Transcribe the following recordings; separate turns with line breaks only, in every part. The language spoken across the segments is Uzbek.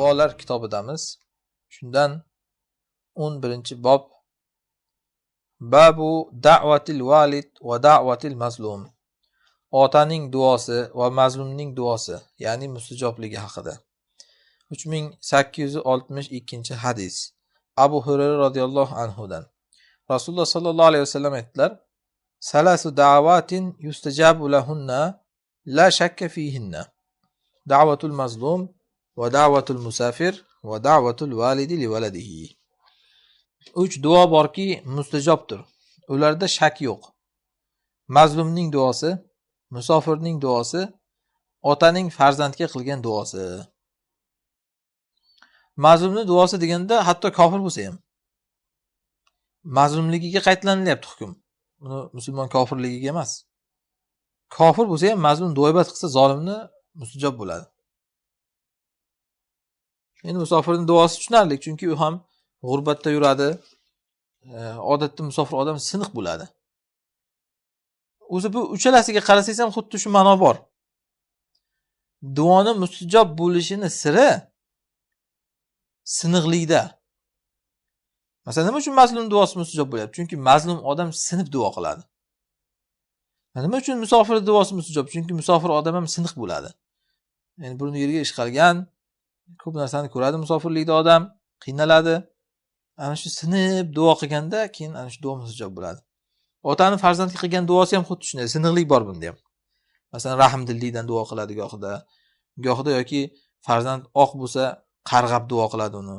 duolar kitobidamiz. Shundan 11-bob. Babu da'vatil valid va da'vatil mazlum. Otaning duosi va mazlumning duosi, ya'ni mustajobligi haqida. 3862 hadis. Abu Hurayra radhiyallohu anhudan. Rasululloh sallallohu alayhi vasallam aytdilar: "Salasu da'awatin yustajabu lahunna la shakka fihinna. Da'vatul mazlum va da'vatul musafir va da'vatul validi li valadihi." 3 duo borki mustajobdir. Ularda shak yo'q. Mazlumning duosi, musofirning duosi, otaning farzandga qilgan duosi. Mazlumning duosi deganda hatto kofir bo'lsa ham mazlumligiga qaytarilyapti hukm. Buni musulmon kofirligiga emas. Kofir bo'lsa ham mazlum duoibat qilsa zolimni mustajob bo'ladi. Endi musofirning duosi tushunarli, chunki u ham g'urbatda yuradi. Odatda musofir odam siniq bo'ladi. O'zi bu uchalasiga qarasangiz ham xuddi shu ma'no bor. Duoni mustajob bo'lishini siri siniqlikda. Masalan, nima uchun mazlum duosi mustajob bo'lyapti? Chunki mazlum odam sinib duo qiladi. Nima uchun musofir duosi mustajob? Chunki musofir odam ham siniq bo'ladi. Ya'ni burni yerga ishqalgan, ko'p narsani ko'radi musofirlikda odam, qiynaladi. Ana shu sinib duo qilganda keyin ana shu duo mustajob bo'ladi. Otani farzandga qilgan duosi ham xuddi shunday, siniqlik bor bunda ham. Masalan, rahmdillikdan duo qiladi gohida yoki farzand oq bo'lsa qarg'ab duo qiladi uni.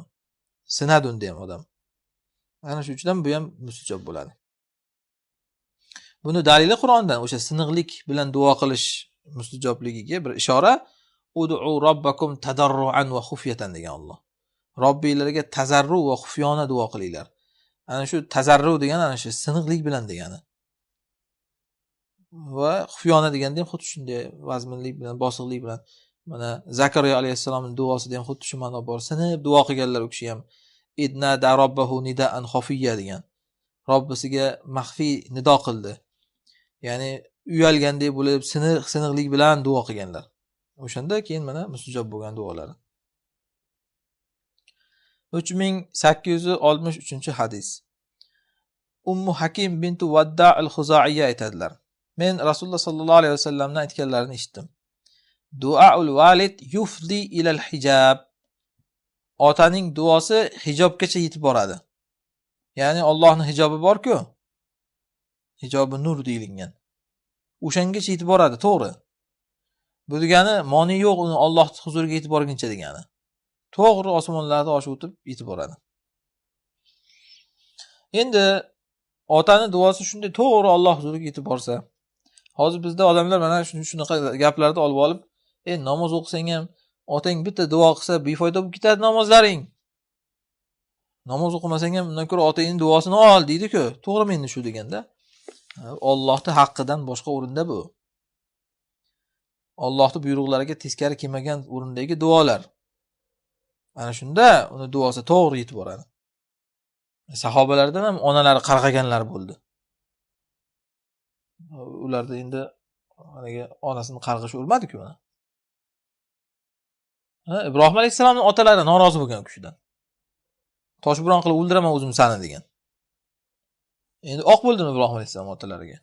Sinadi unda ham odam. Ana shu uchun bu ham mustajob bo'ladi. Buni dalili Qur'ondan, o'sha siniqlik bilan duo qilish mustajobligiga bir ishora. Ud'u robbakum tadarruan va xufyatan degan Alloh. Robbilariga tazarru va xufyona duo qilinglar. Ana shu tazarru degan ana shu siniqlik bilan degani. Va xufyona deganda ham xuddi shunday vazminlik bilan, bosiqlik bilan. Mana Zakariya alayhissalomning duosida ham xuddi shu ma'no bor. Sinib duo qilganlar u kishi ham idna da robbahu nidaan xafiyya degan. Robbisiga maxfiy nido qildi. Ya'ni uyalgandek bo'lib, siniqlik bilan duo qilganlar. O'shanda keyin mana mustajob bo'lgan duolar. 3863 hadis. Ummu Hakim bintu Vadda al-Khuzaiya aytadilar: Men Rasululloh sallallohu alayhi vasallamdan aytganlarini eshitdim. Duaul valid yufdi ila al-hijab. Otaning duosi hijobgacha yetib boradi. Ya'ni Allohning hijobi bor-ku. Hijobi nur deyilgan. O'shangacha yetib boradi, to'g'ri. Bu degani moni yo'q uni Alloh huzuriga yetib borguncha degani. To'g'ri osmonlarda oshib o'tib yetib boradi. Endi otani duosi shunday to'g'ri Alloh huzuriga yetib borsa, hozir bizda odamlar mana shunaqa gaplarni olib olib, namoz o'qisang ham otang bitta duo qilsa befoyda bo'lib ketadi namozlaring. Namoz o'qimasang ham undan ko'ra otangning duosini ol deydi-ku. To'g'rimi endi shu deganda? Allohning haqqidan boshqa o'rinda bu. Allohning buyruqlariga teskari kelmagan o'rindagi duolar. Ana shunda uni duosi to'g'ri yetib boradi. Sahobalardan ham onalari qarg'aganlar bo'ldi. Ularda endi haliga onasini qarg'ish urmadi-ku mana. Ibrohim alayhisalomning otalari norozi bo'lgan kishidan. Toshburon qilib o'ldiraman o'zim seni degan. Endi oq bo'ldimi Ibrohim alayhisalom otalariga?